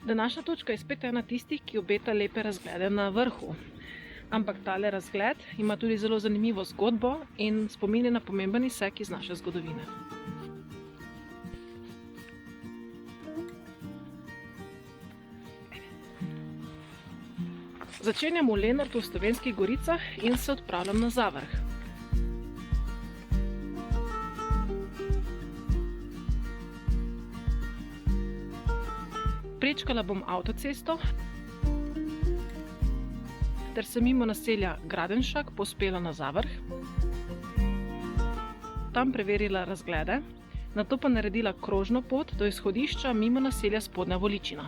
Današnja točka je spet ena tistih, ki obeta lepe razglede na vrhu. Ampak tale razgled ima tudi zelo zanimivo zgodbo in spominja na pomemben izsek iz naše zgodovine. Začenjam v Lenartu v Slovenskih goricah in se odpravljam na Zavrh. Prečkala bom avtocesto ter se mimo naselja Gradenšak povzpela na Zavrh. Tam preverila razglede, nato pa naredila krožno pot do izhodišča mimo naselja Spodnja Voličina.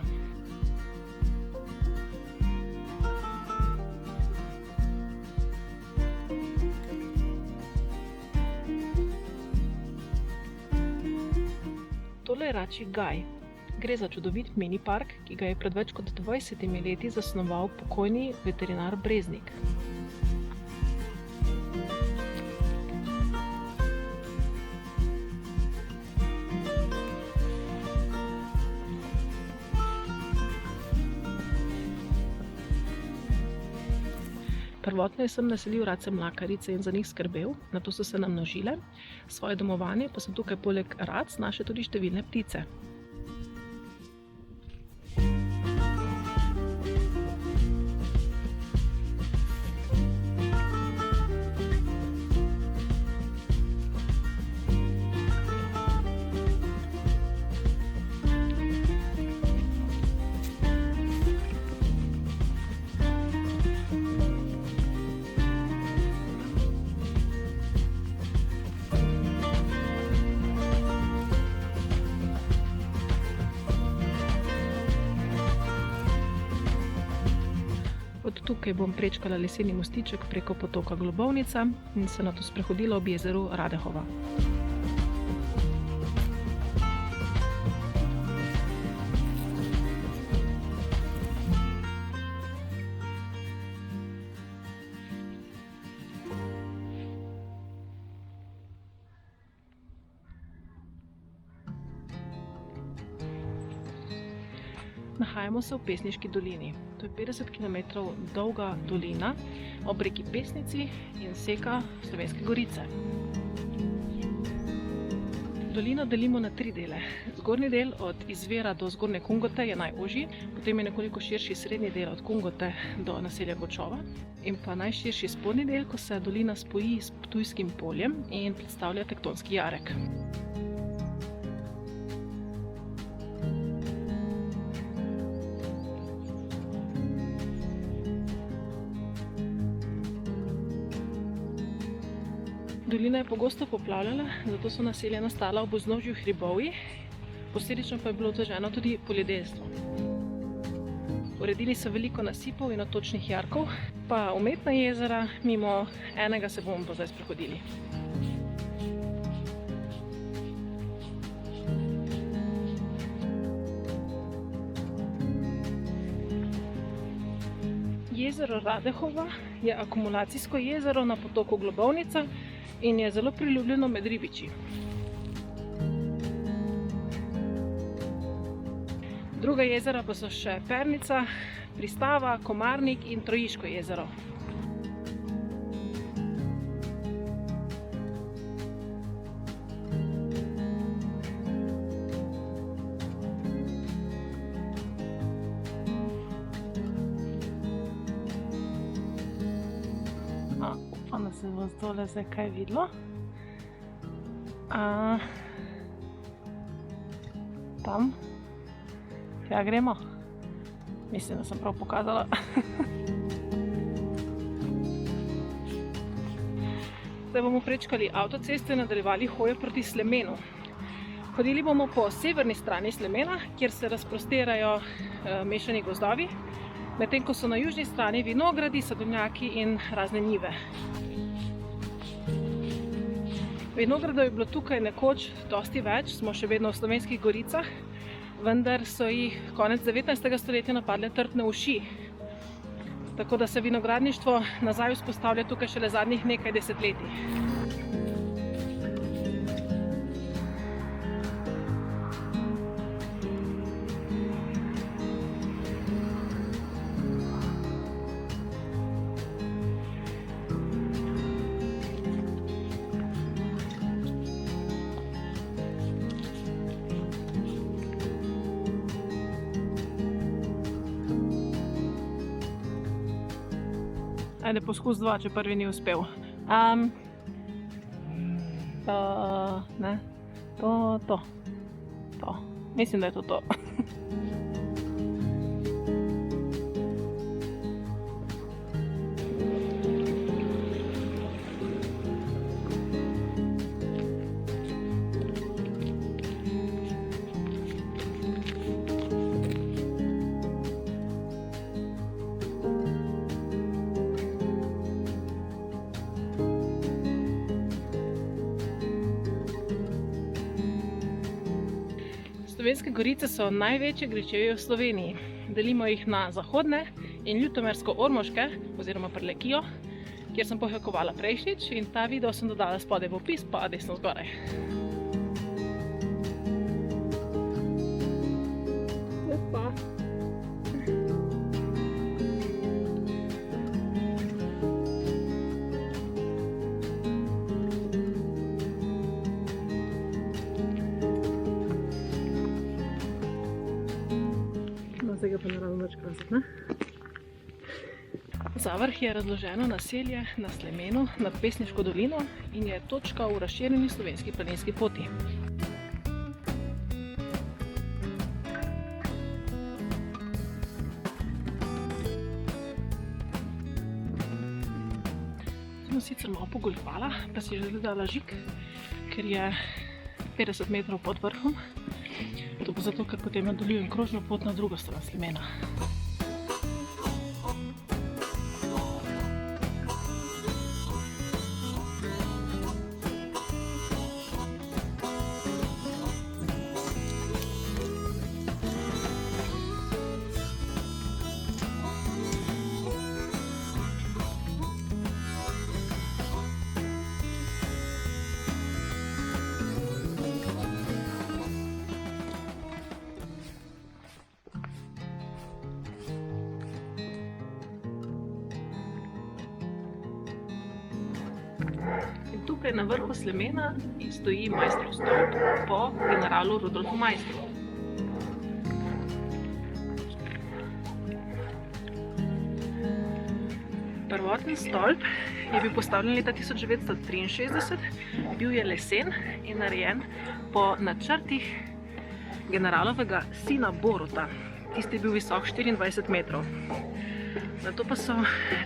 Tole je Račji gaj. Gre za čudovit mini park, ki ga je pred več kot 20 leti zasnoval pokojni veterinar Breznik. Prvotno je sem naselil race mlakarice in za njih skrbel, nato so se namnožile, svoje domovanje pa so tukaj poleg rac našle tudi številne ptice. Od tukaj bom prečkala leseni mostiček preko potoka Globovnica in se nato sprehodila ob jezeru Radehova. Nahajamo se v Pesniški dolini. To je 50 km dolga dolina ob reki Pesnici in seka Slovenske gorice. Dolino delimo na 3 dele. Zgornji del od izvira do Zgornje Kungote je najožji, potem je nekoliko širši srednji del od Kungote do naselja Gočova in pa najširši spodnji del, ko se dolina spoji s Ptujskim poljem in predstavlja tektonski jarek. Dolina je pogosto poplavljala, zato so naselja nastala ob vznožju hribovij, posledično pa je bilo oteženo tudi poljedelstvo. Uredili so veliko nasipov in odtočnih jarkov, pa umetna jezera, mimo enega se bomo pa zdaj sprehodili. Jezero Radehova je akumulacijsko jezero na potoku Globovnica in je zelo priljubljeno med ribiči. Druga jezera pa so še Pernica, Pristava, Komarnik in Trojiško jezero. Upam, da se bo zdole zdaj kaj videlo. Tam. Ja, gremo. Mislim, da sem prav pokazala. Zdaj bomo prečkali avtocesto in nadaljevali hojo proti Slemenu. Hodili bomo po severni strani Slemena, kjer se razprostirajo mešani gozdovi, medtem ko so na južni strani vinogradi, sadovnjaki in razne njive. Vinogradov je bilo tukaj nekoč dosti več, smo še vedno v Slovenskih goricah, vendar so jih konec 19. stoletja napadle trtne uši. Tako da se vinogradništvo nazaj vzpostavlja tukaj šele zadnjih nekaj desetletij. Ajde, poskus 2, če prvi ni uspel. Ne, to. Mislim, da je to. Slovenske gorice so največje gričevje v Sloveniji. Delimo jih na zahodne in ljutomersko-ormoške, oziroma Prlekijo, kjer sem pohajkovala prejšnjič in ta video sem dodala spodaj v opis, pa desno zgoraj. Lepa. Zdaj ga pa naravno več krasiti, ne? Zavrh je razloženo naselje na Slemenu nad Pesniško dolino in je točka v razširjeni slovenski planinski poti. Sem sicer malo pogolfala, pa si že dala žig, ker je 50 metrov pod vrhom. To pa zato, ker potem nadaljujem krožno pot na drugo stran Slemena. In tukaj na vrhu Slemena stoji Maistrov stolp po generalu Rudolfu Maistru. Prvoten stolp je bil postavljen leta 1963, bil je lesen in narejen po načrtih generalovega sina Boruta. Tisti je bil visok 24 metrov. Nato pa so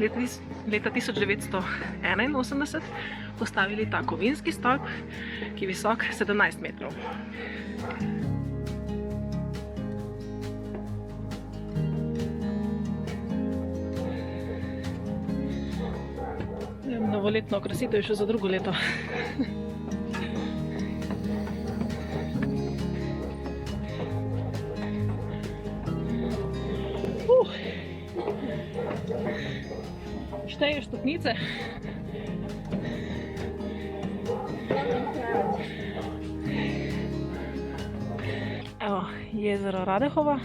leta 1981 postavili ta kovinski stolp, ki je visok 17 metrov. Novoletno okrasitev je še za drugo leto. Šteješ stopnice? Evo, jezero Radehova,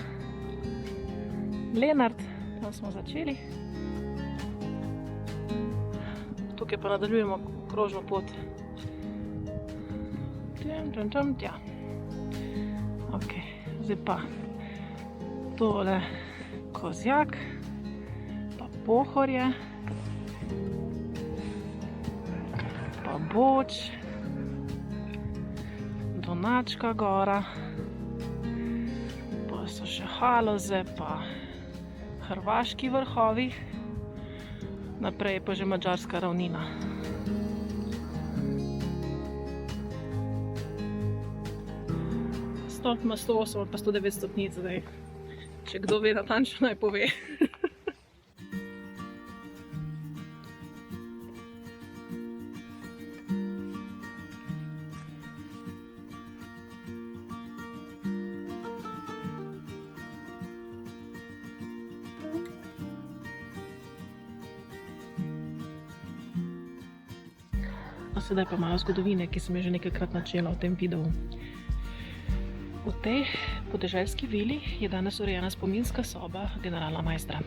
Lenart, tam smo začeli. Tukaj pa nadaljujemo krožno pot. Tja. Ok, zdaj pa tole Kozjak, pa Pohorje, pa Boč, Donačka gora, pa so še Haloze, pa Hrvaški vrhovi, naprej pa že Madžarska ravnina. Stolp ima 108 ali pa 109 stopnic zdaj. Če kdo ve natančno, naj pove. Sedaj pa malo zgodovine, ki sem jo že nekajkrat načela v tem videu. V tej podeželski vili je danes urejena spominska soba generala Maistra.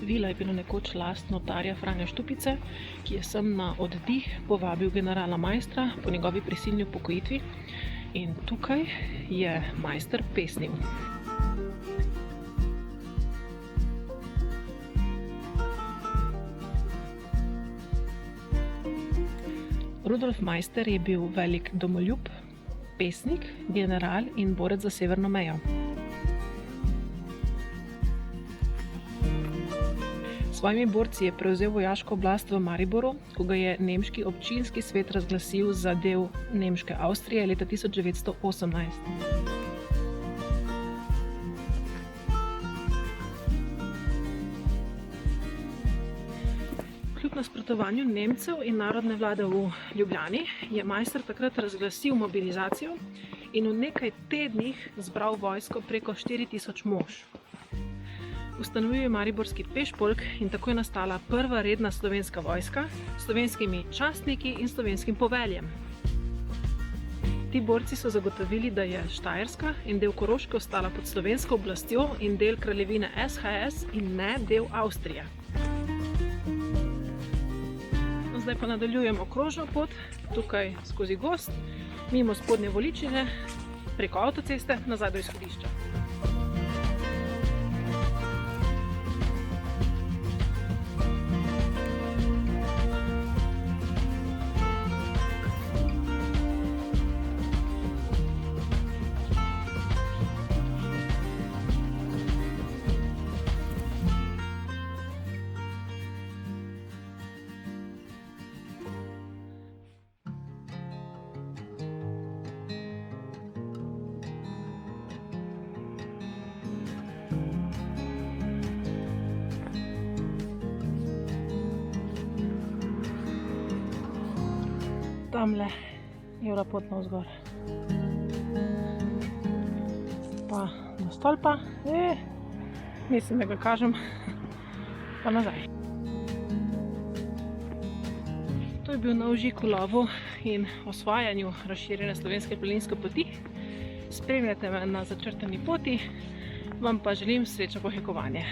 Vila je bila nekoč last notarja Franja Štupice, ki je sem na oddih povabil generala Maistra po njegovi prisilni upokojitvi in tukaj je Maister pesnil. Rudolf Meister je bil velik domoljub, pesnik, general in borec za severno mejo. S svojimi borci je prevzel vojaško oblast v Mariboru, ko ga je nemški občinski svet razglasil za del nemške Avstrije leta 1918. Kljub nasprotovanju Nemcev in narodne vlade v Ljubljani je Meister takrat razglasil mobilizacijo in v nekaj tednih zbral vojsko preko 4000 mož. Ustanovil je mariborski pešpolk in tako je nastala prva redna slovenska vojska s slovenskimi častniki in slovenskim poveljem. Ti borci so zagotovili, da je Štajerska in del Koroške ostala pod slovensko oblastjo in del kraljevine SHS in ne del Avstrije. Zdaj pa nadaljujemo krožno pot, tukaj skozi gozd, mimo Spodnje Voličine, preko avtoceste, nazaj do izhodišča. Tamle je pot navzgor. Pa do stolpa, mislim, da ga kažem, pa nazaj. To je bil nov žig v lovu in osvajanju razširjene slovenske planinske poti. Spremljate me na začrtani poti, vam pa želim srečno pohajkovanje.